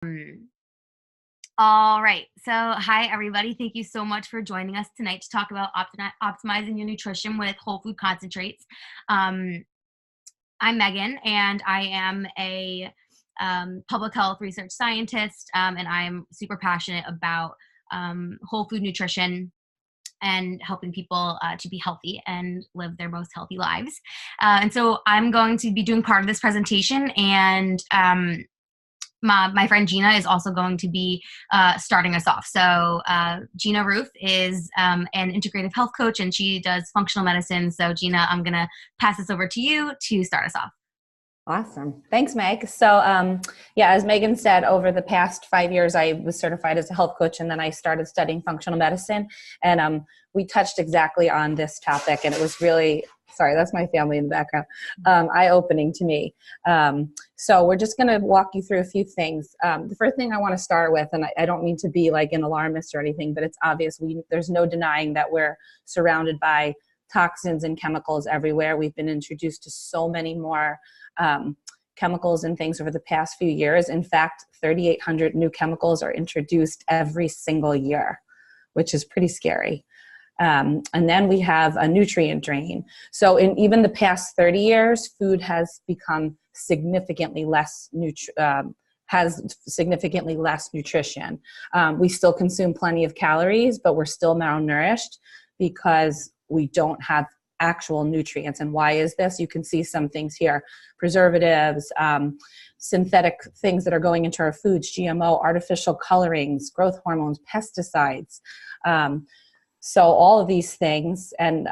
Mm. All right. So, hi, everybody. Thank you so much for joining us tonight to talk about optimizing your nutrition with whole food concentrates. Um, I'm Megan, and I am a public health research scientist, and I'm super passionate about whole food nutrition and helping people to be healthy and live their most healthy lives. And so, I'm going to be doing part of this presentation, and my friend Gina is also going to be starting us off. So Gina Roof is an integrative health coach, and she does functional medicine. So Gina, I'm going to pass this over to you to start us off. Awesome. Thanks, Meg. So, as Megan said, over the past 5 years, I was certified as a health coach, and then I started studying functional medicine. And we touched exactly on this topic, and it was really, sorry, that's my family in the background, eye-opening to me. So we're just going to walk you through a few things. The first thing I want to start with, and I don't mean to be like an alarmist or anything, but it's obvious there's no denying that we're surrounded by toxins and chemicals everywhere. We've been introduced to so many more chemicals and things over the past few years. In fact, 3,800 new chemicals are introduced every single year, which is pretty scary. And then we have a nutrient drain. So in even the past 30 years, food has become significantly less has significantly less nutrition. We still consume plenty of calories, but we're still malnourished because we don't have actual nutrients. And why is this? You can see some things here: preservatives, synthetic things that are going into our foods, GMO, artificial colorings, growth hormones, pesticides. So all of these things and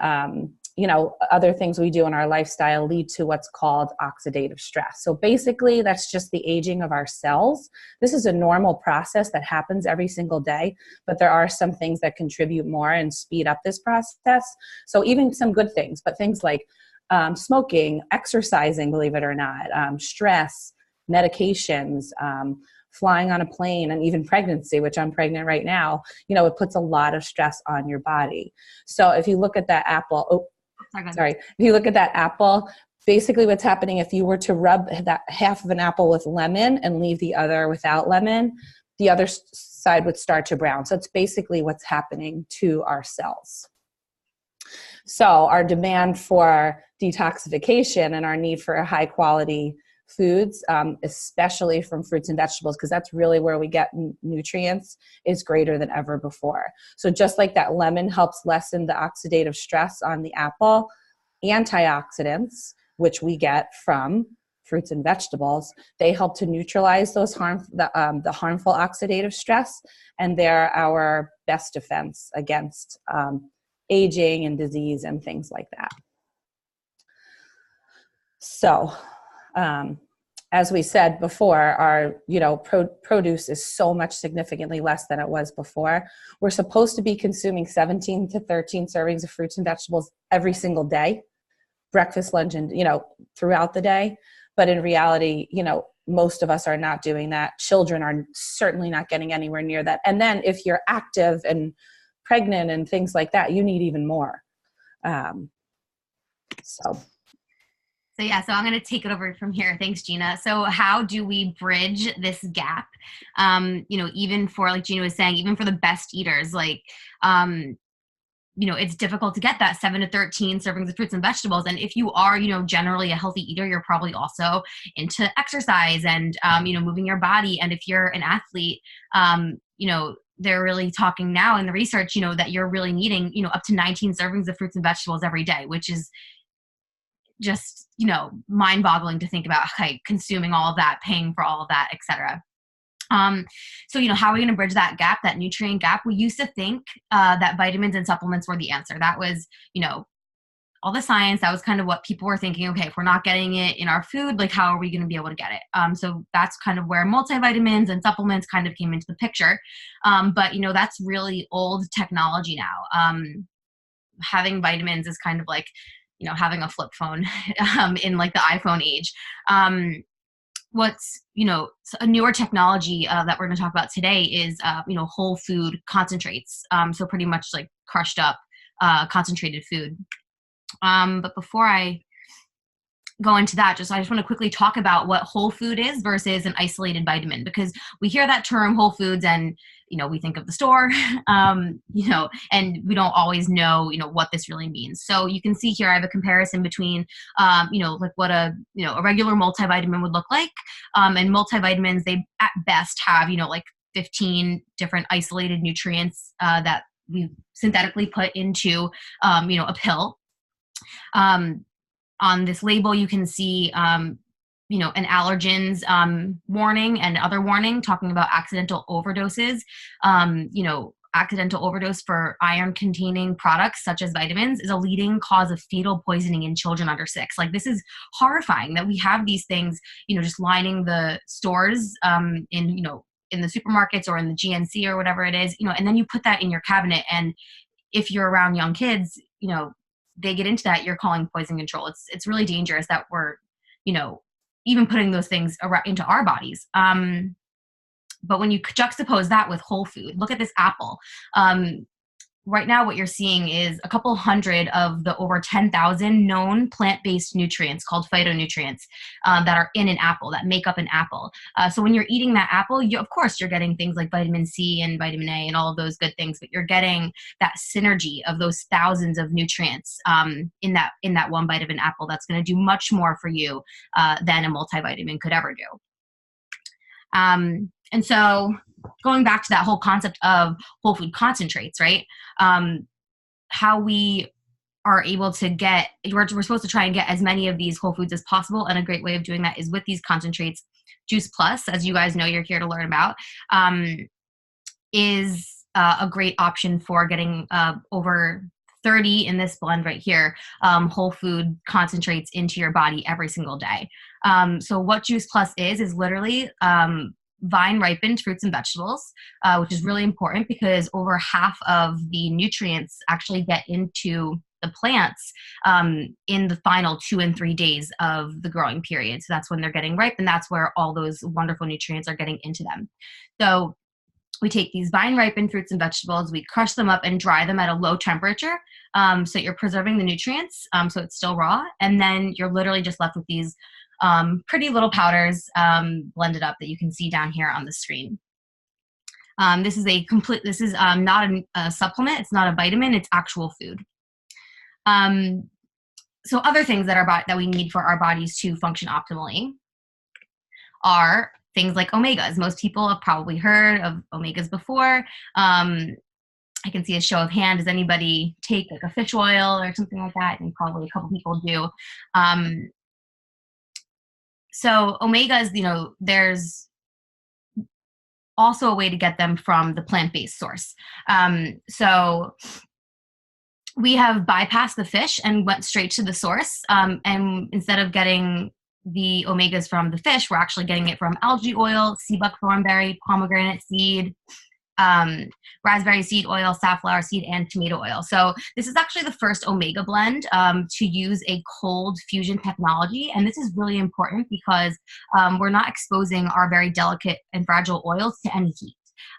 other things we do in our lifestyle lead to what's called oxidative stress. So basically, that's just the aging of our cells. This is a normal process that happens every single day, but there are some things that contribute more and speed up this process. So even some good things, but things like smoking, exercising, believe it or not, stress, medications, flying on a plane, and even pregnancy, which I'm pregnant right now, it puts a lot of stress on your body. So if you look at that apple, if you look at that apple, basically what's happening, if you were to rub that half of an apple with lemon and leave the other without lemon, the other side would start to brown. So it's basically what's happening to our cells. So our demand for detoxification and our need for a high quality foods, especially from fruits and vegetables, because that's really where we get nutrients, is greater than ever before. So just like that lemon helps lessen the oxidative stress on the apple, antioxidants, which we get from fruits and vegetables, they help to neutralize those the harmful oxidative stress, and they're our best defense against aging and disease and things like that. So, as we said before, our produce is so much significantly less than it was before. We're supposed to be consuming 17 to 13 servings of fruits and vegetables every single day, breakfast, lunch, and throughout the day. But in reality, most of us are not doing that. Children are certainly not getting anywhere near that. And then if you're active and pregnant and things like that, you need even more. So I'm going to take it over from here. Thanks, Gina. So how do we bridge this gap? Even for, like Gina was saying, even for the best eaters, it's difficult to get that 7 to 13 servings of fruits and vegetables. And if you are, generally a healthy eater, you're probably also into exercise and, moving your body. And if you're an athlete, they're really talking now in the research, that you're really needing, up to 19 servings of fruits and vegetables every day, which is just, mind-boggling to think about, consuming all of that, paying for all of that, et cetera. So, how are we going to bridge that gap, that nutrient gap? We used to think that vitamins and supplements were the answer. That was, all the science. That was kind of what people were thinking. Okay, if we're not getting it in our food, how are we going to be able to get it? So that's kind of where multivitamins and supplements kind of came into the picture. But, that's really old technology now. Having vitamins is kind of like, having a flip phone in the iPhone age. What's a newer technology that we're going to talk about today is whole food concentrates, so pretty much like crushed up concentrated food. But before I go into that, I just want to quickly talk about what whole food is versus an isolated vitamin, because we hear that term whole foods and, we think of the store, and we don't always know, what this really means. So you can see here, I have a comparison between, like what a regular multivitamin would look like. And multivitamins, they at best have, like 15 different isolated nutrients that we synthetically put into, a pill. On this label, you can see, an allergens warning and other warning talking about accidental overdoses. Accidental overdose for iron-containing products such as vitamins is a leading cause of fatal poisoning in children under 6. Like, this is horrifying that we have these things, just lining the stores in the supermarkets or in the GNC or whatever it is, and then you put that in your cabinet. And if you're around young kids, they get into that, you're calling poison control. It's really dangerous that we're, even putting those things into our bodies. But when you juxtapose that with whole food, look at this apple. Right now, what you're seeing is a couple hundred of the over 10,000 known plant-based nutrients called phytonutrients that are in an apple, that make up an apple. So when you're eating that apple, of course, you're getting things like vitamin C and vitamin A and all of those good things, but you're getting that synergy of those thousands of nutrients in that one bite of an apple that's going to do much more for you than a multivitamin could ever do. And so going back to that whole concept of whole food concentrates, right? How we are able to we're supposed to try and get as many of these whole foods as possible. And a great way of doing that is with these concentrates. Juice Plus, as you guys know, you're here to learn about, is a great option for getting over 30 in this blend right here, whole food concentrates into your body every single day. So what Juice Plus is literally vine ripened fruits and vegetables, which is really important because over half of the nutrients actually get into the plants in the final 2 and 3 days of the growing period. So that's when they're getting ripe, and that's where all those wonderful nutrients are getting into them. So we take these vine ripened fruits and vegetables, we crush them up and dry them at a low temperature, so you're preserving the nutrients, so it's still raw, and then you're literally just left with these pretty little powders blended up that you can see down here on the screen. This is not a supplement, it's not a vitamin, it's actual food. So other things that we need for our bodies to function optimally are things like omegas. Most people have probably heard of omegas before. I can see a show of hand. Does anybody take like a fish oil or something like that? And probably a couple people do. So omegas, there's also a way to get them from the plant-based source. So we have bypassed the fish and went straight to the source. And instead of getting the omegas from the fish, we're actually getting it from algae oil, sea buckthornberry, pomegranate seed, raspberry seed oil, safflower seed, and tomato oil. So this is actually the first omega blend to use a cold fusion technology. And this is really important because we're not exposing our very delicate and fragile oils to any heat.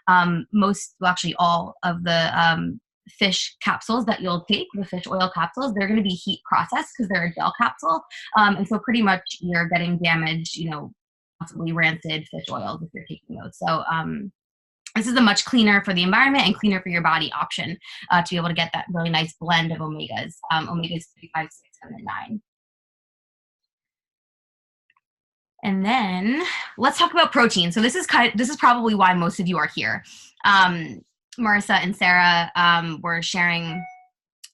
Actually all of the fish capsules that you'll take, the fish oil capsules, they're going to be heat processed because they're a gel capsule. And so pretty much you're getting damaged, possibly rancid fish oils if you're taking those. So this is a much cleaner for the environment and cleaner for your body option to be able to get that really nice blend of omegas, omegas 3, 5, 6, 7, and 9. And then let's talk about protein. So this is probably why most of you are here. Marissa and Sarah were sharing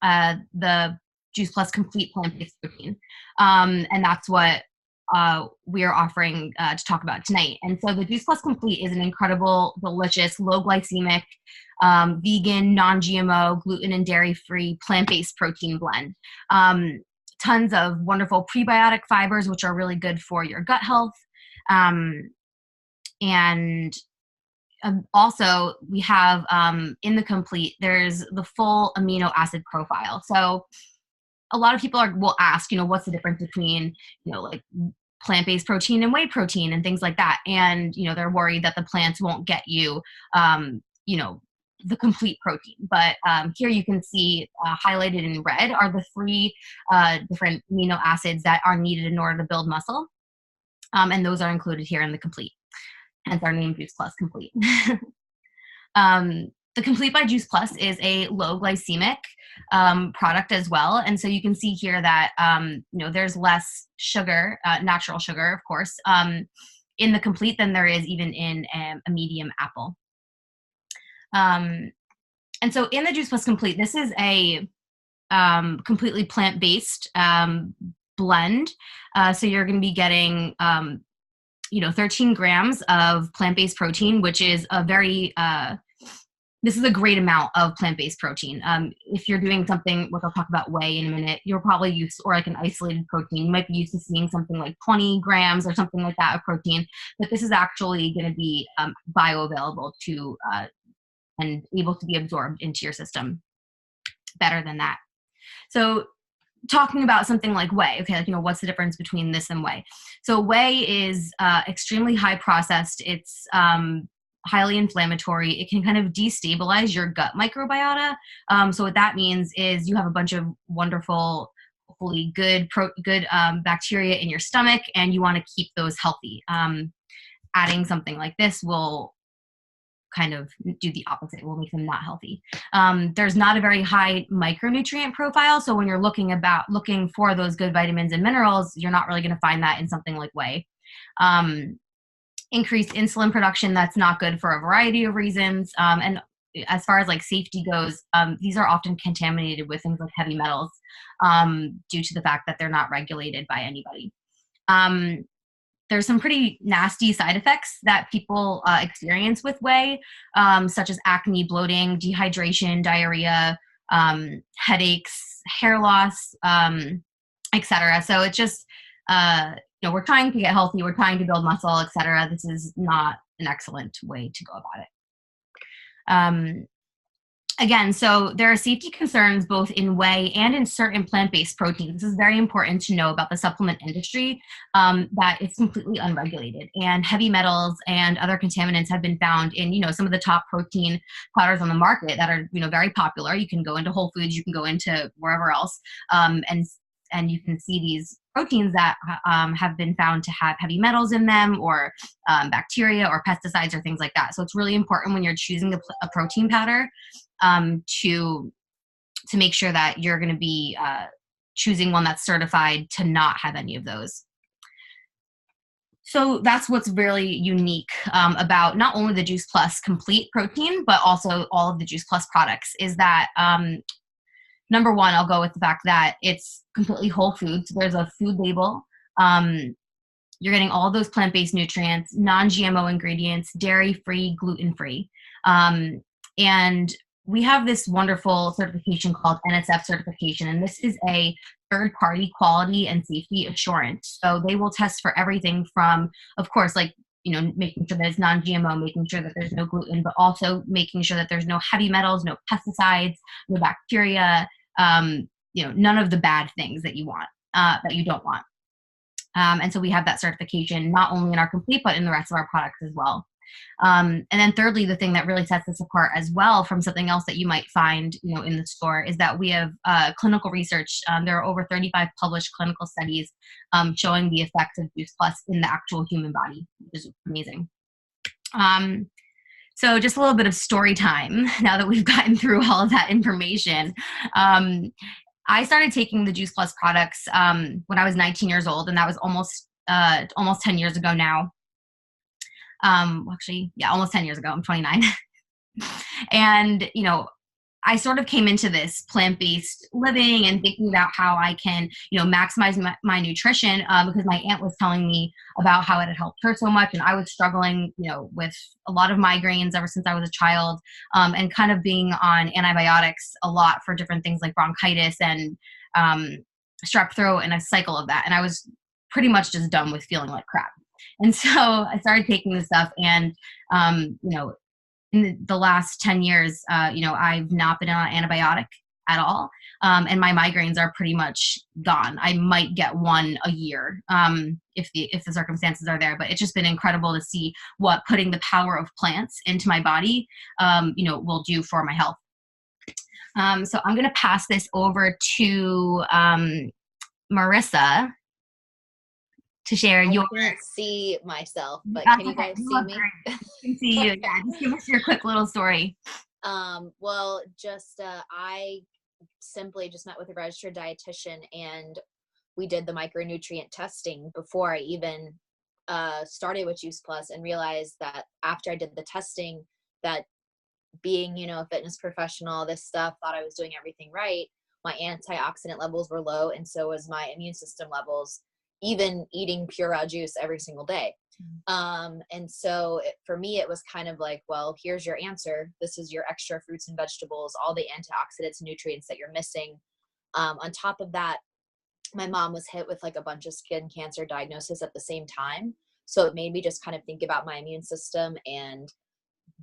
the Juice Plus Complete Plant-Based Protein. And that's what we are offering to talk about tonight. And so the Juice Plus Complete is an incredible, delicious, low glycemic, vegan, non-GMO, gluten and dairy-free, plant-based protein blend. Tons of wonderful prebiotic fibers, which are really good for your gut health. And also we have in the Complete, there's the full amino acid profile. So a lot of people will ask, what's the difference between, like plant-based protein and whey protein and things like that. And, they're worried that the plants won't get you, the complete protein. But here you can see highlighted in red are the three different amino acids that are needed in order to build muscle. And those are included here in the complete, hence our name Juice Plus Complete. The Complete by Juice Plus is a low glycemic product as well. And so you can see here that, there's less sugar, natural sugar, of course, in the Complete than there is even in a medium apple. And so in the Juice Plus Complete, this is a completely plant-based blend. So you're going to be getting, 13 grams of plant-based protein, which is a very, this is a great amount of plant-based protein. If you're doing something, which I'll talk about whey in a minute, you're probably used, or like an isolated protein, you might be used to seeing something like 20 grams or something like that of protein, but this is actually going to be bioavailable to and able to be absorbed into your system better than that. So talking about something like whey, okay, what's the difference between this and whey? So whey is extremely high processed. It's highly inflammatory. It can kind of destabilize your gut microbiota. So what that means is you have a bunch of wonderful, hopefully good bacteria in your stomach, and you want to keep those healthy. Adding something like this will kind of do the opposite. It will make them not healthy. There's not a very high micronutrient profile. So when you're looking for those good vitamins and minerals, you're not really going to find that in something like whey. Increased insulin production, that's not good for a variety of reasons. And as far as like safety goes, these are often contaminated with things like heavy metals due to the fact that they're not regulated by anybody. There's some pretty nasty side effects that people experience with whey, such as acne, bloating, dehydration, diarrhea, headaches, hair loss, etc. So it's just, we're trying to get healthy, we're trying to build muscle, etc. This is not an excellent way to go about it. Again, so there are safety concerns both in whey and in certain plant-based proteins. This is very important to know about the supplement industry, that it's completely unregulated. And heavy metals and other contaminants have been found in, some of the top protein powders on the market that are, very popular. You can go into Whole Foods, you can go into wherever else, and you can see these proteins that have been found to have heavy metals in them, or bacteria or pesticides or things like that. So it's really important when you're choosing a protein powder to make sure that you're going to be choosing one that's certified to not have any of those. So that's what's really unique about not only the Juice Plus Complete protein, but also all of the Juice Plus products, is that number one, I'll go with the fact that it's completely whole food. So there's a food label. You're getting all those plant-based nutrients, non-GMO ingredients, dairy-free, gluten-free. And we have this wonderful certification called NSF certification, and this is a third-party quality and safety assurance. So they will test for everything from, of course, making sure that it's non-GMO, making sure that there's no gluten, but also making sure that there's no heavy metals, no pesticides, no bacteria, none of the bad things that you want, that you don't want. And so we have that certification not only in our Complete, but in the rest of our products as well. And then thirdly, the thing that really sets us apart as well from something else that you might find, in the store, is that we have clinical research. There are over 35 published clinical studies showing the effects of Juice Plus in the actual human body, which is amazing. So just a little bit of story time now that we've gotten through all of that information. I started taking the Juice Plus products when I was 19 years old, and that was almost 10 years ago now. Almost 10 years ago. I'm 29. And, I sort of came into this plant-based living and thinking about how I can, maximize my nutrition, because my aunt was telling me about how it had helped her so much. And I was struggling, with a lot of migraines ever since I was a child, and kind of being on antibiotics a lot for different things like bronchitis and strep throat, and a cycle of that. And I was pretty much just done with feeling like crap. And so I started taking this stuff, and, in the last 10 years, I've not been on antibiotic at all. And my migraines are pretty much gone. I might get one a year, if the circumstances are there. But it's just been incredible to see what putting the power of plants into my body, will do for my health. So I'm going to pass this over to Marissa to share I your. can't see myself, but can you guys see me? I can see you. Yeah, just give us your quick little story. Well, just I simply just met with a registered dietitian, and we did the micronutrient testing before I even started with Juice Plus, and realized that after I did the testing, that being, a fitness professional, this stuff, thought I was doing everything right. My antioxidant levels were low, and so was my immune system levels, even eating Purell juice every single day. And so for me, it was kind of like, well, here's your answer. This is your extra fruits and vegetables, all the antioxidants and nutrients that you're missing. On top of that, my mom was hit with like a bunch of skin cancer diagnosis at the same time. So it made me just kind of think about my immune system and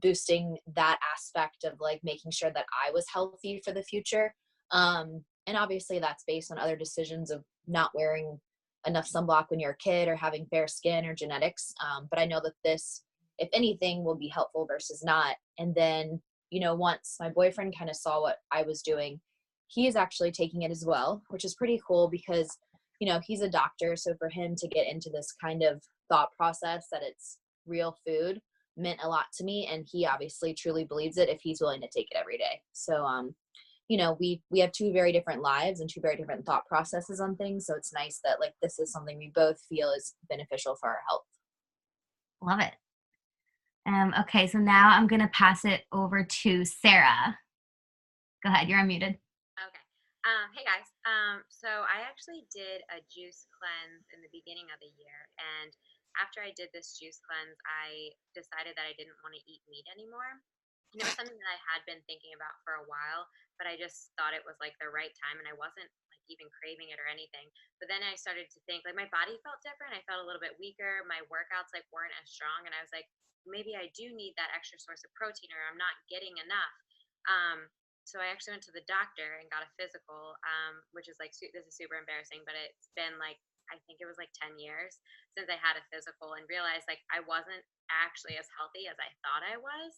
boosting that aspect of like making sure that I was healthy for the future. And obviously that's based on other decisions of not wearing enough sunblock when you're a kid or having fair skin or genetics. But I know that this, if anything, will be helpful versus not. And then, once my boyfriend kind of saw what I was doing, he is actually taking it as well, which is pretty cool because, he's a doctor. So for him to get into this kind of thought process that it's real food meant a lot to me. And he obviously truly believes it if he's willing to take it every day. So, we have two very different lives and two very different thought processes on things. So it's nice that like this is something we both feel is beneficial for our health. Love it. Okay, so now I'm going to pass it over to Sarah. Go ahead, you're unmuted. Okay. Hey guys. So I actually did a juice cleanse in the beginning of the year, and after I did this juice cleanse, I decided that I didn't want to eat meat anymore. And it was something that I had been thinking about for a while, but I just thought it was like the right time, and I wasn't like even craving it or anything. But then I started to think like my body felt different. I felt a little bit weaker. My workouts like weren't as strong, and I was like, maybe I do need that extra source of protein, or I'm not getting enough. So I actually went to the doctor and got a physical, which is like, this is super embarrassing, but it's been like, I think it was like 10 years since I had a physical, and realized like I wasn't actually as healthy as I thought I was.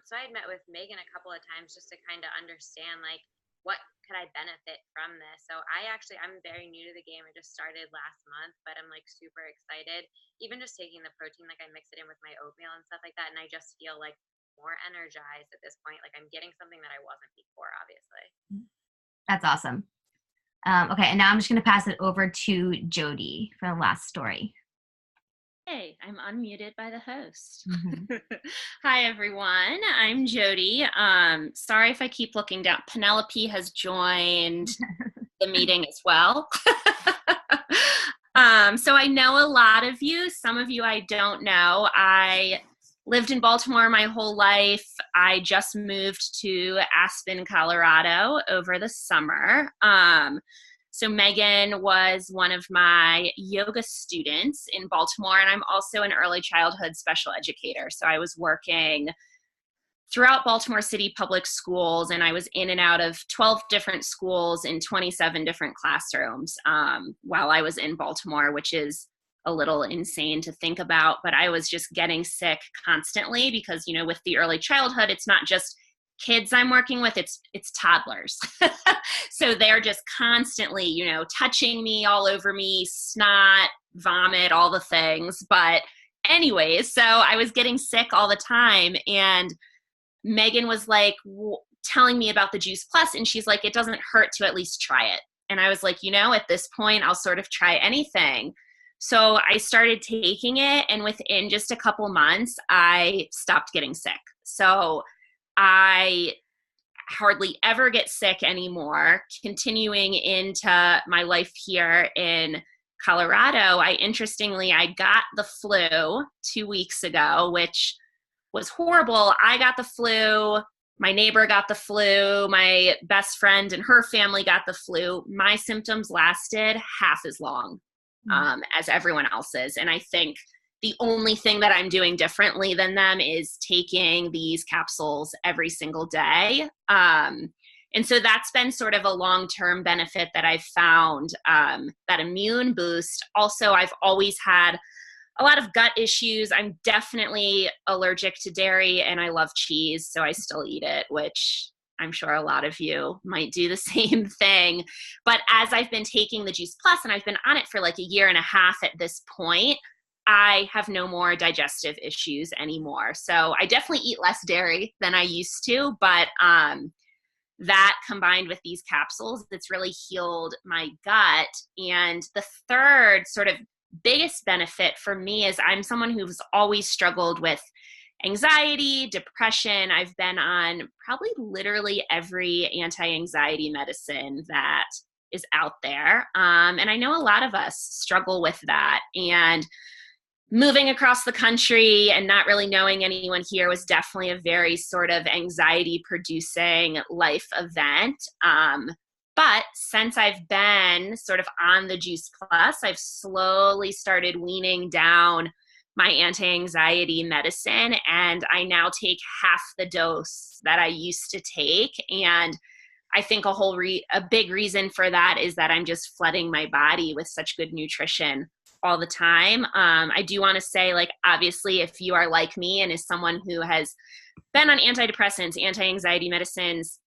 So I had met with Megan a couple of times just to kind of understand like what could I benefit from this. So I'm very new to the game. I just started last month, but I'm like super excited. Even just taking the protein, like I mix it in with my oatmeal and stuff like that, and I just feel like more energized at this point. Like I'm getting something that I wasn't before, obviously. That's awesome. Okay, and now I'm just going to pass it over to Jody for the last story. Hey, I'm unmuted by the host. Mm-hmm. Hi, everyone. I'm Jody. Sorry if I keep looking down. Penelope has joined the meeting as well. So I know a lot of you. Some of you I don't know. I lived in Baltimore my whole life. I just moved to Aspen, Colorado over the summer. So Megan was one of my yoga students in Baltimore, and I'm also an early childhood special educator. So I was working throughout Baltimore City public schools, and I was in and out of 12 different schools in 27 different classrooms while I was in Baltimore, which is a little insane to think about. But I was just getting sick constantly because, with the early childhood, it's not just kids I'm working with, it's toddlers. So they're just constantly, touching me, all over me, snot, vomit, all the things. But anyways, so I was getting sick all the time, and Megan was like telling me about the Juice Plus, and she's like, it doesn't hurt to at least try it. And I was like, at this point, I'll sort of try anything. So I started taking it, and within just a couple months, I stopped getting sick. So I hardly ever get sick anymore. Continuing into my life here in Colorado, I got the flu 2 weeks ago, which was horrible. I got the flu. My neighbor got the flu. My best friend and her family got the flu. My symptoms lasted half as long as everyone else's. And I think the only thing that I'm doing differently than them is taking these capsules every single day. And And so that's been sort of a long-term benefit that I've found, that immune boost. Also, I've always had a lot of gut issues. I'm definitely allergic to dairy, and I love cheese, so I still eat it, which I'm sure a lot of you might do the same thing. But as I've been taking the Juice Plus, and I've been on it for like a year and a half at this point, I have no more digestive issues anymore. So I definitely eat less dairy than I used to, but that combined with these capsules, it's really healed my gut. And the third sort of biggest benefit for me is I'm someone who's always struggled with anxiety, depression. I've been on probably literally every anti-anxiety medicine that is out there. And I know a lot of us struggle with that. And moving across the country and not really knowing anyone here was definitely a very sort of anxiety producing life event. But since I've been sort of on the Juice Plus, I've slowly started weaning down my anti-anxiety medicine, and I now take half the dose that I used to take. And I think a big reason for that is that I'm just flooding my body with such good nutrition all the time. I do want to say, like, obviously, if you are like me and is someone who has been on antidepressants, anti-anxiety medicines,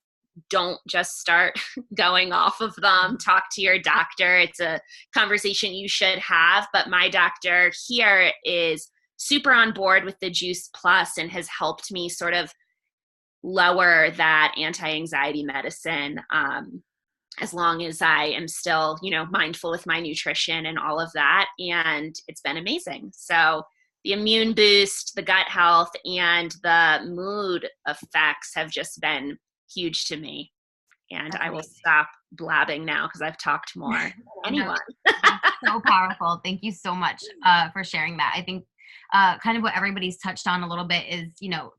don't just start going off of them. Talk to your doctor. It's a conversation you should have. But my doctor here is super on board with the Juice Plus and has helped me sort of lower that anti-anxiety medicine, as long as I am still, mindful with my nutrition and all of that. And it's been amazing. So the immune boost, the gut health, and the mood effects have just been huge to me. And I will stop blabbing now because I've talked more than anyone. So powerful. Thank you so much for sharing that. I think kind of what everybody's touched on a little bit is,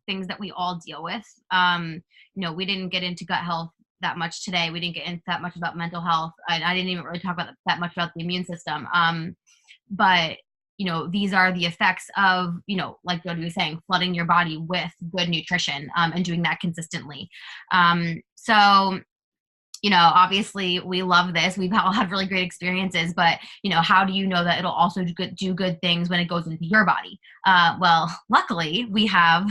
things that we all deal with. We didn't get into gut health that much today. We didn't get into that much about mental health. I didn't even really talk about that much about the immune system. But these are the effects of, like Jody was saying, flooding your body with good nutrition, and doing that consistently. So, obviously we love this. We've all had really great experiences, but, how do you know that it'll also do good things when it goes into your body? Well, luckily we have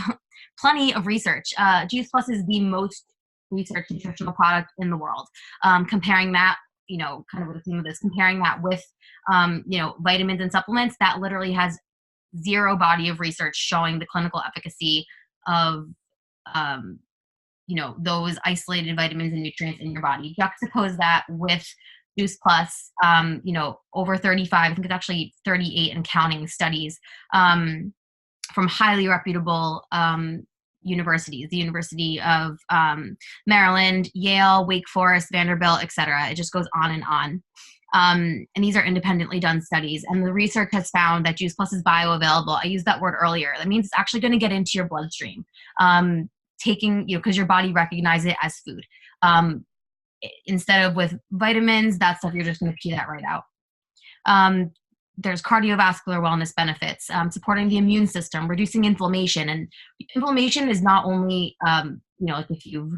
plenty of research. Juice Plus is the most researched nutritional product in the world. Comparing that, kind of what the theme of this, comparing that with, vitamins and supplements, that literally has zero body of research showing the clinical efficacy of, those isolated vitamins and nutrients in your body. Juxtapose that with Juice Plus, over 35, I think it's actually 38 and counting studies, from highly reputable, universities, the University of Maryland, Yale, Wake Forest, Vanderbilt, etc. It just goes on and on. And these are independently done studies. And the research has found that Juice Plus is bioavailable. I used that word earlier. That means it's actually going to get into your bloodstream, because your body recognizes it as food. Instead of with vitamins, that stuff you're just going to pee that right out. There's cardiovascular wellness benefits, supporting the immune system, reducing inflammation. And inflammation is not only, like if you've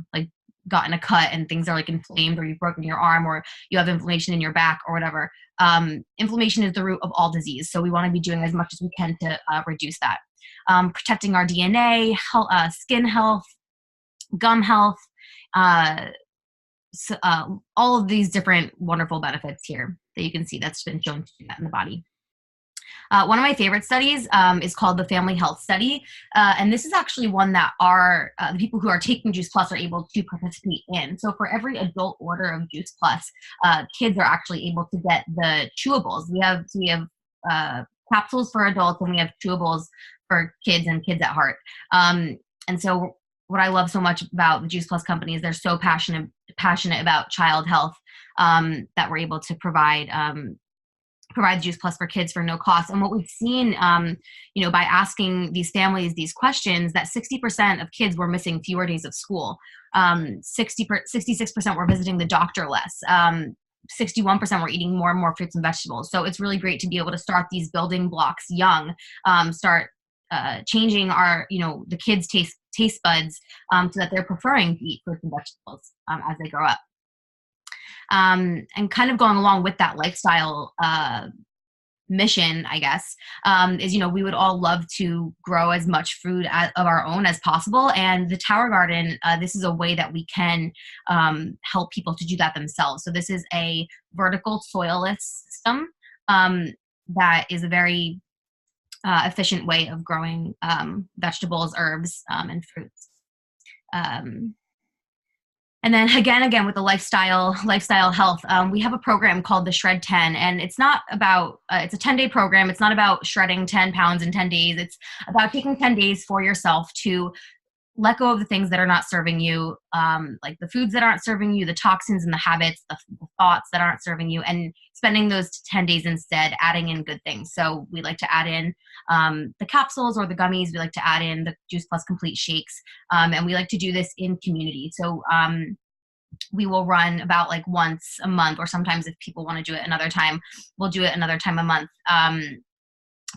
gotten a cut and things are inflamed, or you've broken your arm, or you have inflammation in your back or whatever. Inflammation is the root of all disease. So we want to be doing as much as we can to reduce that. Protecting our DNA, skin health, gum health, all of these different wonderful benefits here that you can see that's been shown to do that in the body. One of my favorite studies is called the Family Health Study. And this is actually one that the people who are taking Juice Plus are able to participate in. So for every adult order of Juice Plus, kids are actually able to get the chewables. We have capsules for adults, and we have chewables for kids and kids at heart. And so what I love so much about the Juice Plus company is they're so passionate about child health, that we're able to provide Juice Plus for kids for no cost. And what we've seen, by asking these families these questions, that 60% of kids were missing fewer days of school. 66% were visiting the doctor less. 61% were eating more and more fruits and vegetables. So it's really great to be able to start these building blocks young, start changing our, the kids' taste taste buds so that they're preferring to eat fruits and vegetables as they grow up. And kind of going along with that lifestyle mission, I guess, is, we would all love to grow as much food of our own as possible. And the Tower Garden, this is a way that we can help people to do that themselves. So this is a vertical soilless system that is a very efficient way of growing vegetables, herbs, and fruits. And then again, with the lifestyle health, we have a program called the Shred 10, and it's not about, it's a 10-day program. It's not about shredding 10 pounds in 10 days. It's about taking 10 days for yourself to let go of the things that are not serving you, like the foods that aren't serving you, the toxins and the habits, the thoughts that aren't serving you, and spending those 10 days instead adding in good things. So we like to add in the capsules or the gummies. We like to add in the Juice Plus Complete shakes. And we like to do this in community. So we will run about like once a month, or sometimes if people want to do it another time, we'll do it another time a month.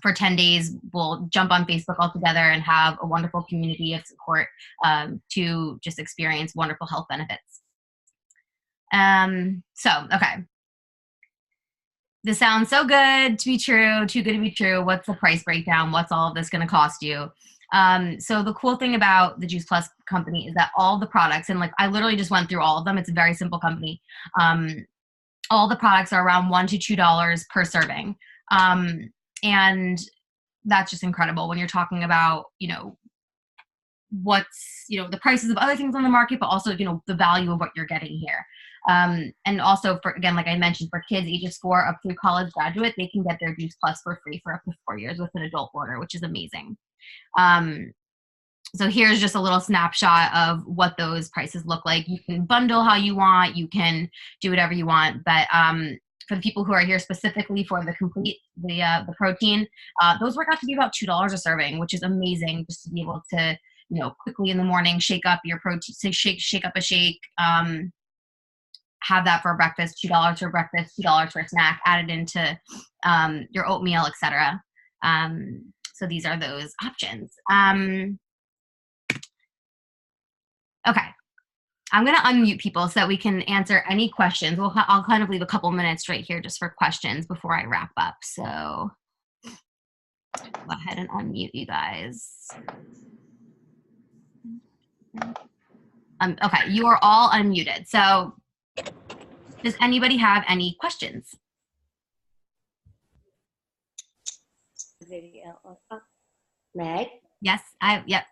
For 10 days, we'll jump on Facebook all together and have a wonderful community of support to just experience wonderful health benefits. Okay. This sounds so good to be true, too good to be true. What's the price breakdown? What's all of this going to cost you? So the cool thing about the Juice Plus company is that all the products, and like I literally just went through all of them. It's a very simple company. All the products are around $1 to $2 per serving. And that's just incredible when you're talking about, what's, the prices of other things on the market, but also, the value of what you're getting here. And also for, again, like I mentioned, for kids ages 4 up through college graduate, they can get their Juice Plus for free for up to 4 years with an adult order, which is amazing. So here's just a little snapshot of what those prices look like. You can bundle how you want, you can do whatever you want, but, for the people who are here specifically for the complete, the protein, those work out to be about $2 a serving, which is amazing, just to be able to, quickly in the morning, shake up your protein, shake up a shake, have that for breakfast, $2 for breakfast, $2 for a snack, add it into your oatmeal, etc. So these are those options. Okay. I'm going to unmute people so that we can answer any questions. I'll kind of leave a couple minutes right here just for questions before I wrap up. So go ahead and unmute you guys. Okay, you are all unmuted. So does anybody have any questions? Meg? Yes, yep.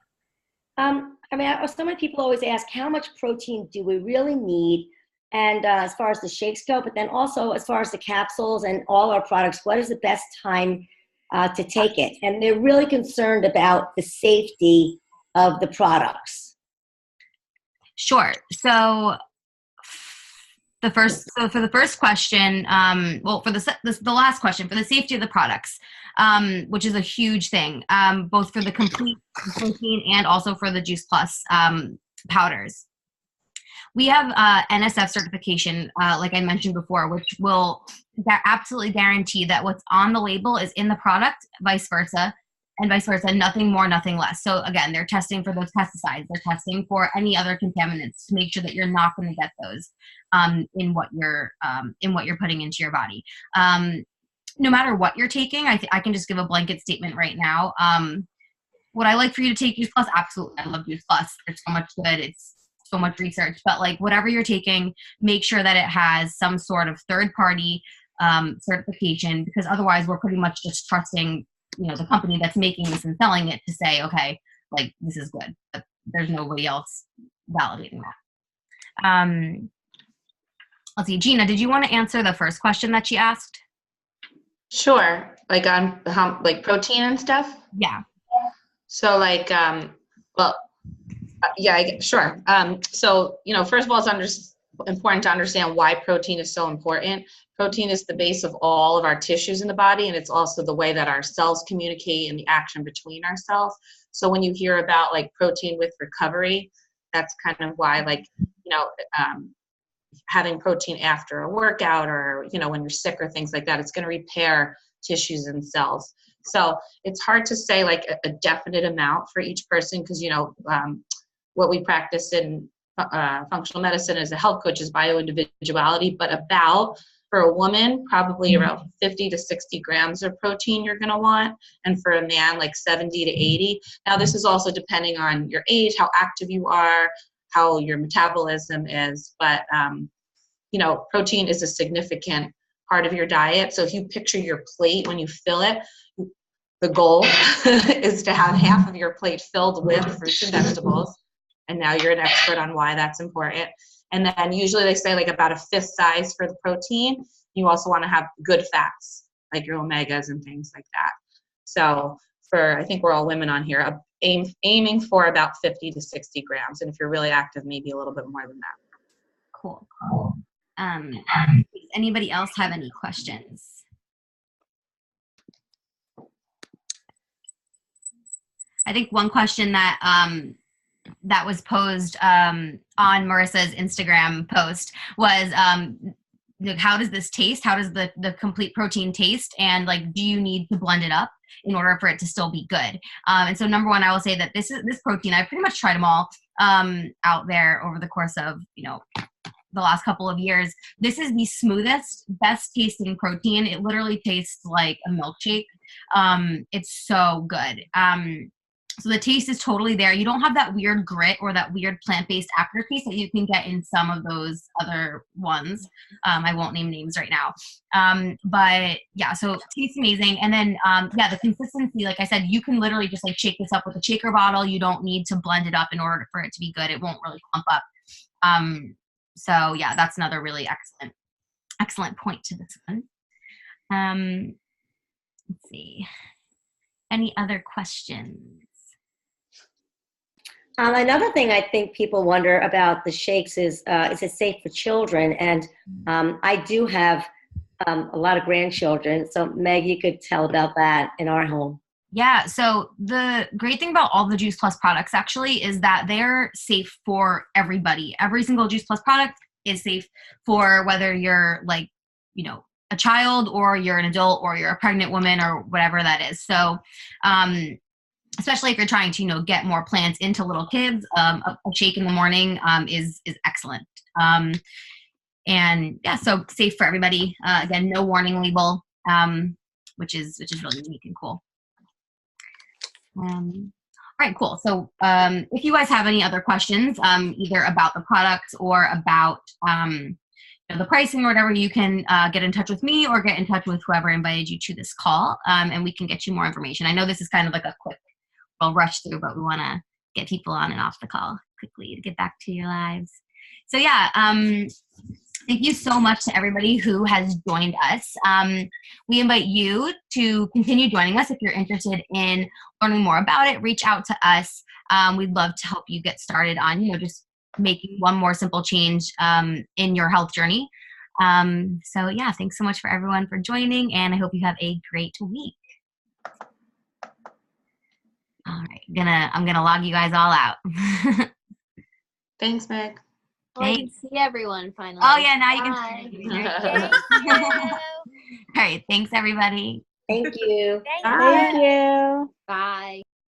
So many people always ask, how much protein do we really need? And as far as the shakes go, but then also as far as the capsules and all our products, what is the best time to take it? And they're really concerned about the safety of the products. Sure. So for the first question, for the last question, for the safety of the products, which is a huge thing, both for the complete protein and also for the Juice Plus powders. We have NSF certification, like I mentioned before, which will absolutely guarantee that what's on the label is in the product, vice versa, and vice versa, nothing more, nothing less. So again, they're testing for those pesticides. They're testing for any other contaminants to make sure that you're not going to get those in what you're putting into your body. No matter what you're taking, I can just give a blanket statement right now. Would I like for you to take Juice Plus? Absolutely. I love Juice Plus. It's so much good. It's so much research. But like whatever you're taking, make sure that it has some sort of third-party certification, because otherwise we're pretty much just trusting the company that's making this and selling it to say, okay, like this is good, but there's nobody else validating that. Let's see, Gina, did you want to answer the first question that she asked? Sure, like on like protein and stuff? Yeah. So like, sure. So, first of all, it's important to understand why protein is so important. Protein is the base of all of our tissues in the body, and it's also the way that our cells communicate and the action between our cells. So when you hear about like protein with recovery, that's kind of why having protein after a workout or, when you're sick or things like that, it's going to repair tissues and cells. So it's hard to say like a definite amount for each person because, you know, what we practice in functional medicine as a health coach is bioindividuality, but about, for a woman, probably around 50 to 60 grams of protein you're going to want, and for a man, like 70 to 80. Now, this is also depending on your age, how active you are, how your metabolism is, but, you know, protein is a significant part of your diet. So if you picture your plate when you fill it, the goal is to have half of your plate filled with fruits and vegetables. And now you're an expert on why that's important. And then usually they say like about a fifth size for the protein. You also want to have good fats, like your omegas and things like that. So for, I think we're all women on here, aiming for about 50 to 60 grams. And if you're really active, maybe a little bit more than that. Cool. Does anybody else have any questions? I think one question that that was posed on Marissa's Instagram post was, how does this taste? How does the complete protein taste? And like, do you need to blend it up in order for it to still be good? And so number one, I will say that this protein, I pretty much tried them all out there over the course of, you know, the last couple of years. This is the smoothest, best tasting protein. It literally tastes like a milkshake. It's so good. So the taste is totally there. You don't have that weird grit or that weird plant-based aftertaste that you can get in some of those other ones. I won't name names right now. But yeah, so it tastes amazing. And then, yeah, the consistency, like I said, you can literally just like shake this up with a shaker bottle. You don't need to blend it up in order for it to be good. It won't really clump up. So yeah, that's another really excellent point to this one. Let's see. Any other questions? Another thing I think people wonder about the shakes is it safe for children? And I do have a lot of grandchildren. So Meg, you could tell about that in our home. Yeah, so the great thing about all the Juice Plus products actually is that they're safe for everybody. Every single Juice Plus product is safe for whether you're like, you know, a child or you're an adult or you're a pregnant woman or whatever that is. So, especially if you're trying to, you know, get more plants into little kids, a shake in the morning is excellent. And yeah, so safe for everybody. Again, no warning label, which is really unique and cool. All right, cool. So if you guys have any other questions, either about the products or about you know, the pricing or whatever, you can get in touch with me or get in touch with whoever invited you to this call, and we can get you more information. I know this is kind of like a quick rush through, but we want to get people on and off the call quickly to get back to your lives. So yeah, thank you so much to everybody who has joined us. We invite you to continue joining us if you're interested in learning more about it. Reach out to us. We'd love to help you get started on, you know, just making one more simple change in your health journey. So yeah, thanks so much for everyone for joining, and I hope you have a great week. All right, I'm gonna log you guys all out. Thanks, Meg. Well, I can see everyone finally. Oh yeah, now you Bye. can see me. All right, thanks everybody. Thank you. Thank you. Bye.